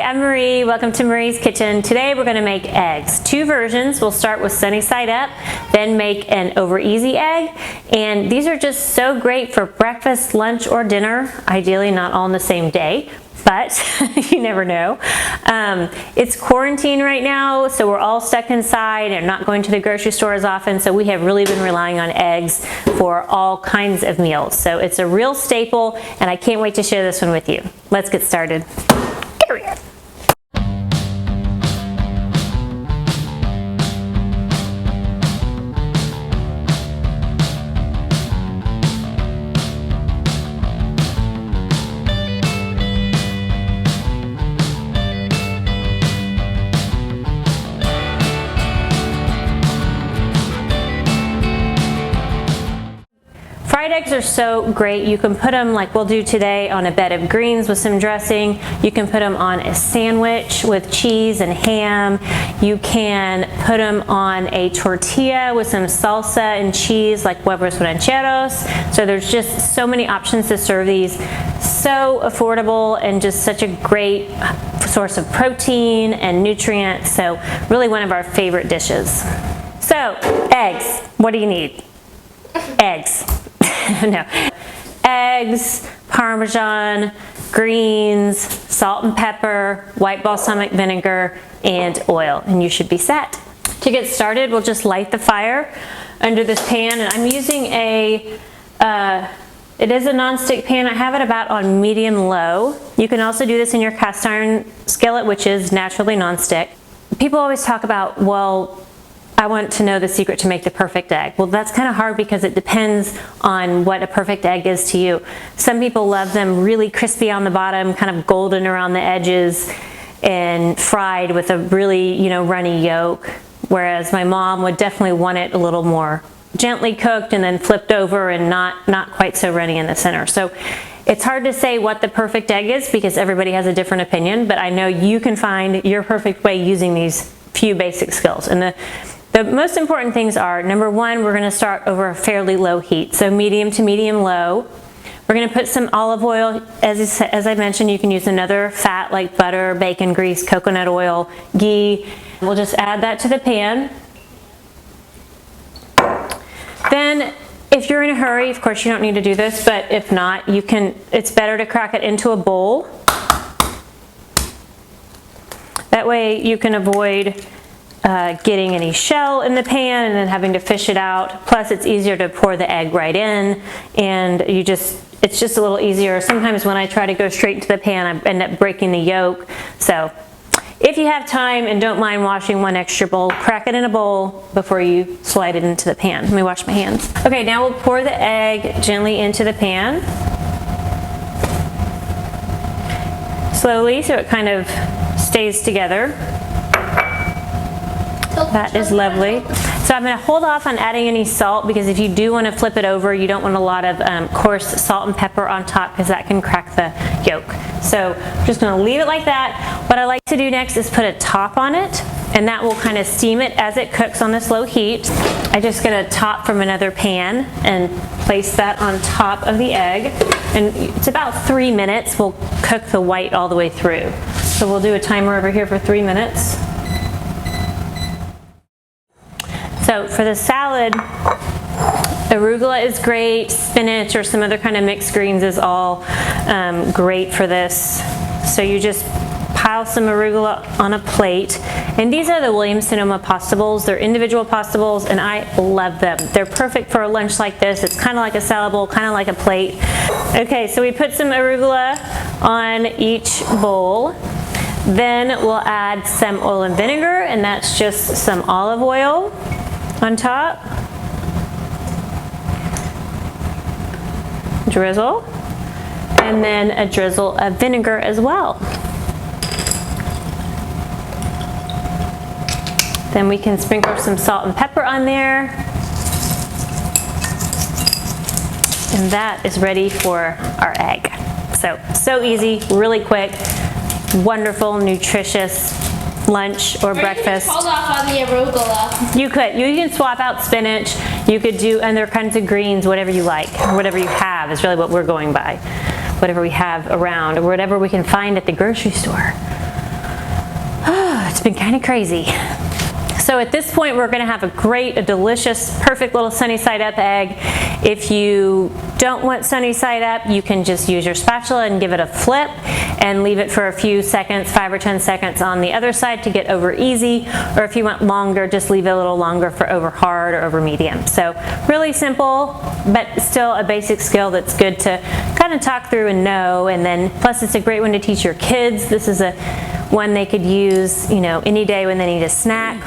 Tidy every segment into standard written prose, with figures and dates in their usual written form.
I'm Marie. Welcome to Marie's Kitchen. Today we're going to make eggs. Two versions. We'll start with sunny side up, then make an over easy egg. And these are just so great for breakfast, lunch, or dinner. Ideally not all on the same day, but you never know. It's quarantine right now, so we're all stuck inside and not going to the grocery store as often, so we have really been relying on eggs for all kinds of meals. So it's a real staple, and I can't wait to share this one with you. Let's get started. Here we go. Fried eggs are so great. You can put them, like we'll do today, on a bed of greens with some dressing. You can put them on a sandwich with cheese and ham. You can put them on a tortilla with some salsa and cheese, like huevos rancheros. So there's just so many options to serve these. So affordable and just such a great source of protein and nutrients. So really one of our favorite dishes. So eggs, what do you need? Eggs. No. Eggs, Parmesan, greens, salt and pepper, white balsamic vinegar, and oil, and you should be set. To get started, we'll just light the fire under this pan, and I'm using it is a non-stick pan. I have it about on medium-low. You can also do this in your cast iron skillet, which is naturally non-stick. People always talk about, well, I want to know the secret to make the perfect egg. Well, that's kind of hard because it depends on what a perfect egg is to you. Some people love them really crispy on the bottom, kind of golden around the edges, and fried with a really, runny yolk. Whereas my mom would definitely want it a little more gently cooked and then flipped over and not quite so runny in the center. So it's hard to say what the perfect egg is because everybody has a different opinion, but I know you can find your perfect way using these few basic skills. And the most important things are, number one, we're going to start over a fairly low heat, so medium to medium-low. We're going to put some olive oil. As I mentioned, you can use another fat like butter, bacon grease, coconut oil, ghee. We'll just add that to the pan. Then, if you're in a hurry, of course you don't need to do this, but if not, it's better to crack it into a bowl. That way you can avoid getting any shell in the pan and then having to fish it out. Plus it's easier to pour the egg right in, and it's just a little easier. Sometimes when I try to go straight into the pan, I end up breaking the yolk. So if you have time and don't mind washing one extra bowl, crack it in a bowl before you slide it into the pan. Let me wash my hands. Okay, now we'll pour the egg gently into the pan. Slowly, so it kind of stays together. That is lovely. So I'm going to hold off on adding any salt because if you do want to flip it over, you don't want a lot of coarse salt and pepper on top because that can crack the yolk. So I'm just going to leave it like that. What I like to do next is put a top on it, and that will kind of steam it as it cooks on this low heat. I just get a top from another pan and place that on top of the egg, and it's about 3 minutes. We'll cook the white all the way through. So we'll do a timer over here for 3 minutes. So for the salad, arugula is great, spinach or some other kind of mixed greens is all great for this. So you just pile some arugula on a plate. And these are the Williams-Sonoma pasta bowls. They're individual pasta bowls, and I love them. They're perfect for a lunch like this. It's kind of like a salad bowl, kind of like a plate. Okay, so we put some arugula on each bowl. Then we'll add some oil and vinegar, and that's just some olive oil on top. Drizzle. And then a drizzle of vinegar as well. Then we can sprinkle some salt and pepper on there. And that is ready for our egg. So easy, really quick, wonderful, nutritious lunch or breakfast. Hold off on the arugula. You can swap out spinach. You could do other kinds of greens, whatever you like, or whatever you have is really what we're going by. Whatever we have around, or whatever we can find at the grocery store. It's been kind of crazy. So at this point, we're gonna have a delicious, perfect little sunny side up egg. If you don't want sunny side up, you can just use your spatula and give it a flip and leave it for a few seconds, 5 or 10 seconds on the other side to get over easy. Or if you want longer, just leave it a little longer for over hard or over medium. So really simple, but still a basic skill that's good to kind of talk through and know. And then plus it's a great one to teach your kids. This is one they could use, you know, any day when they need a snack.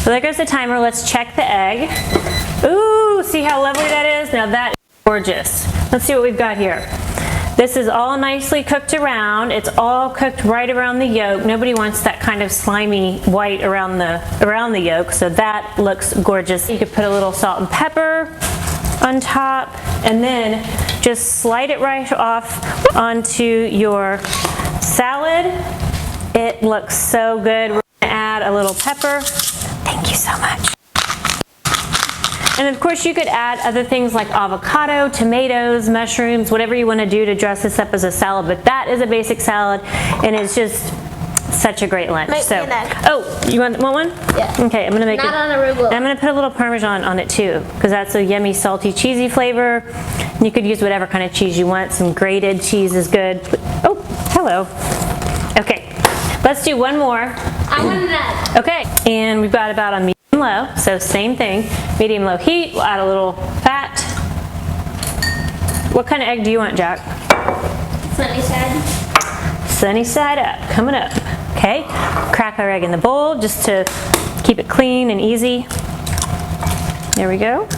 So there goes the timer. Let's check the egg. Ooh, see how lovely that is? Now that is gorgeous. Let's see what we've got here. This is all nicely cooked around. It's all cooked right around the yolk. Nobody wants that kind of slimy white around the yolk, so that looks gorgeous. You could put a little salt and pepper on top, and then just slide it right off onto your salad. It looks so good. We're gonna add a little pepper. Thank you so much. And of course you could add other things like avocado, tomatoes, mushrooms, whatever you want to do to dress this up as a salad, but that is a basic salad and it's just such a great lunch. Make me an egg. Oh, you want one? Yeah. Okay, I'm gonna make Not on arugula. I'm gonna put a little Parmesan on it too, because that's a yummy, salty, cheesy flavor. And you could use whatever kind of cheese you want. Some grated cheese is good. Oh, hello. Okay, let's do one more. I want an egg. Okay, and we've got about a medium-low, so same thing. Medium-low heat, we'll add a little fat. What kind of egg do you want, Jack? Sunny side. Sunny side up, coming up. Okay, crack our egg in the bowl just to keep it clean and easy. There we go.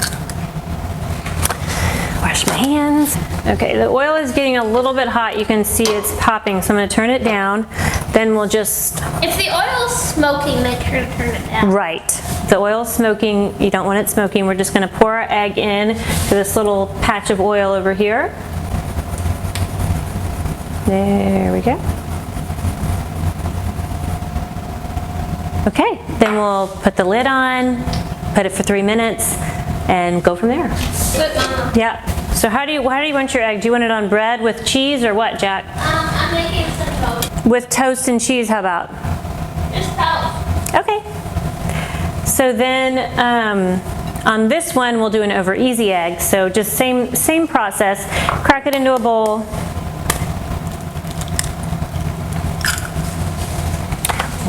Wash my hands. Okay, the oil is getting a little bit hot. You can see it's popping, so I'm gonna turn it down. Then we'll just... If the oil is smoking, make sure to turn it down. Right. The oil's smoking, you don't want it smoking. We're just gonna pour our egg in to this little patch of oil over here. There we go. Okay, then we'll put the lid on, put it for 3 minutes, and go from there. Good, Mama. Yeah. So how do you want your egg? Do you want it on bread with cheese or what, Jack? I'm making some toast. With toast and cheese, how about? Just toast. Okay. So then on this one, we'll do an over easy egg. So just same process. Crack it into a bowl.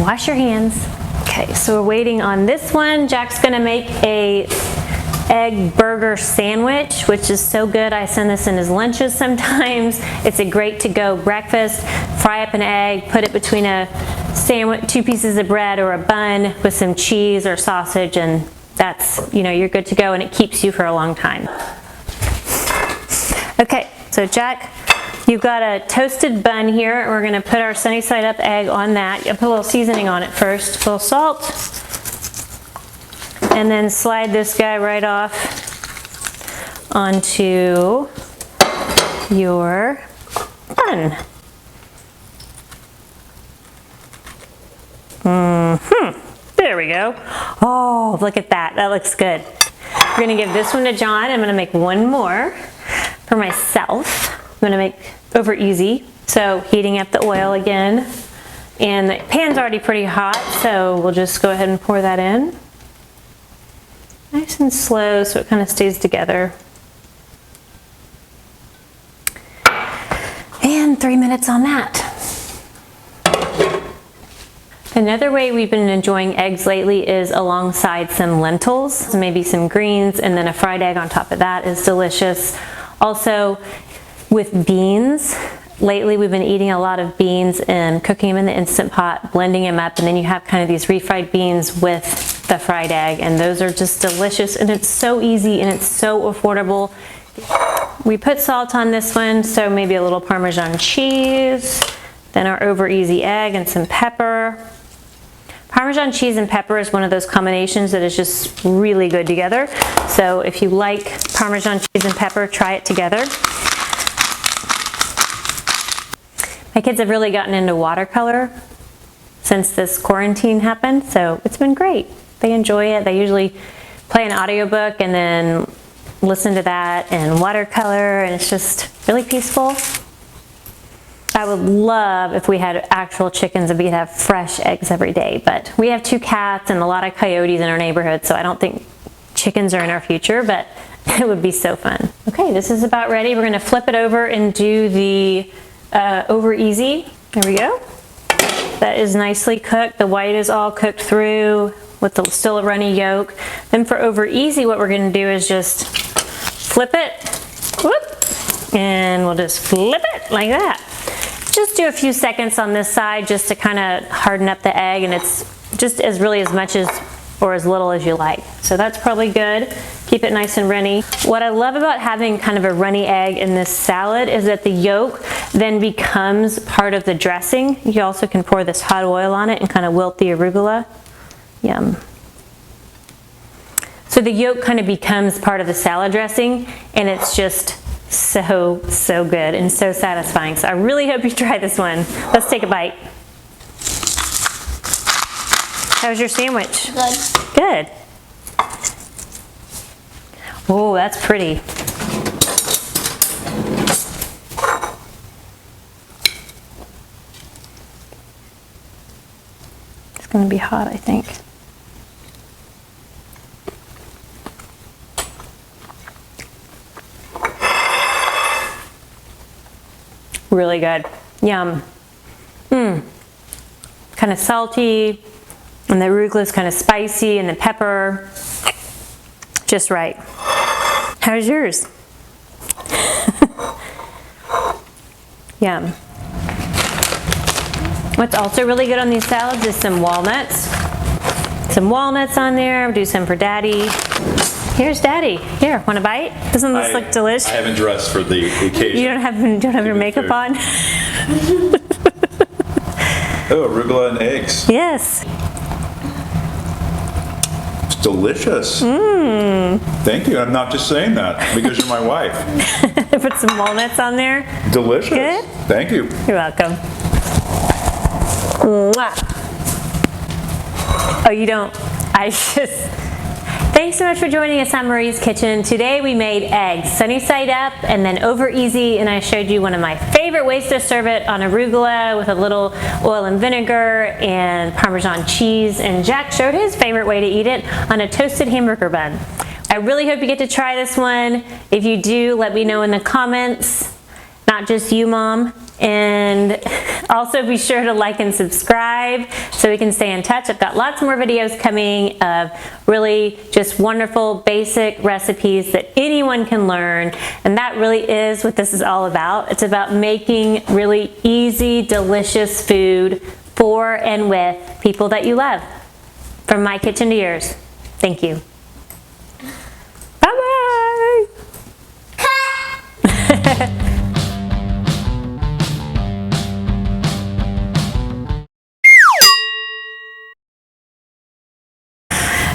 Wash your hands. Okay, so we're waiting on this one. Jack's gonna make a egg burger sandwich, which is so good. I send this in as lunches sometimes. It's a great to-go breakfast. Fry up an egg, put it between a sandwich, 2 pieces of bread or a bun with some cheese or sausage, and that's, you know, you're good to go, and it keeps you for a long time. Okay, so Jack, you've got a toasted bun here. We're gonna put our sunny side up egg on that. You'll put a little seasoning on it first, a little salt. And then slide this guy right off onto your bun. There we go. Oh, look at that. That looks good. We're gonna give this one to John. I'm gonna make one more for myself. I'm gonna make over easy. So heating up the oil again. And the pan's already pretty hot, so we'll just go ahead and pour that in. Nice and slow so it kind of stays together. And 3 minutes on that. Another way we've been enjoying eggs lately is alongside some lentils, so maybe some greens, and then a fried egg on top of that is delicious. Also with beans. Lately we've been eating a lot of beans and cooking them in the Instant Pot, blending them up, and then you have kind of these refried beans with the fried egg, and those are just delicious, and it's so easy and it's so affordable. We put salt on this one, so maybe a little Parmesan cheese, then our over easy egg and some pepper. Parmesan cheese and pepper is one of those combinations that is just really good together. So if you like Parmesan cheese and pepper, try it together. My kids have really gotten into watercolor since this quarantine happened, so it's been great. They enjoy it. They usually play an audiobook and then listen to that and watercolor, and it's just really peaceful. I would love if we had actual chickens and we could have fresh eggs every day, but we have 2 cats and a lot of coyotes in our neighborhood, so I don't think chickens are in our future, but it would be so fun. Okay, this is about ready. We're gonna flip it over and do the over easy. There we go. That is nicely cooked. The white is all cooked through with still a runny yolk. Then for over easy, what we're gonna do is just flip it, whoop, and we'll just flip it like that. Just do a few seconds on this side just to kind of harden up the egg, and it's just as much as or as little as you like. So that's probably good. Keep it nice and runny. What I love about having kind of a runny egg in this salad is that the yolk then becomes part of the dressing. You also can pour this hot oil on it and kind of wilt the arugula. Yum. So the yolk kind of becomes part of the salad dressing, and it's just so good and so satisfying. So I really hope you try this one. Let's take a bite. How was your sandwich? Good. Good. Oh, that's pretty. It's going to be hot, I think. Really good. Yum. Kind of salty, and the arugula is kind of spicy, and the pepper, just right. How's yours? Yum. What's also really good on these salads is some walnuts. Some walnuts on there. Do some for Daddy. Here's Daddy. Here, want a bite? Doesn't this look delicious? I haven't dressed for the occasion. You don't have your makeup on? Oh, arugula and eggs. Yes. It's delicious. Thank you. I'm not just saying that because you're my wife. Put some walnuts on there. Delicious. Good? Thank you. You're welcome. Mwah. Oh, you don't? Thanks so much for joining us on Marie's Kitchen. Today we made eggs sunny side up and then over easy, and I showed you one of my favorite ways to serve it on arugula with a little oil and vinegar and Parmesan cheese, and Jack showed his favorite way to eat it on a toasted hamburger bun. I really hope you get to try this one. If you do, let me know in the comments. Not just you, Mom. And also be sure to like and subscribe so we can stay in touch. I've got lots more videos coming of really just wonderful basic recipes that anyone can learn, and that really is what this is all about. It's about making really easy, delicious food for and with people that you love. From my kitchen to yours. Thank you. Bye-bye.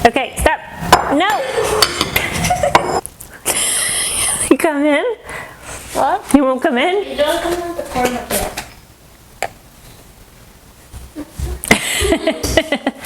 Okay, stop. No. You come in? What? You won't come in? You don't come in the corner yet.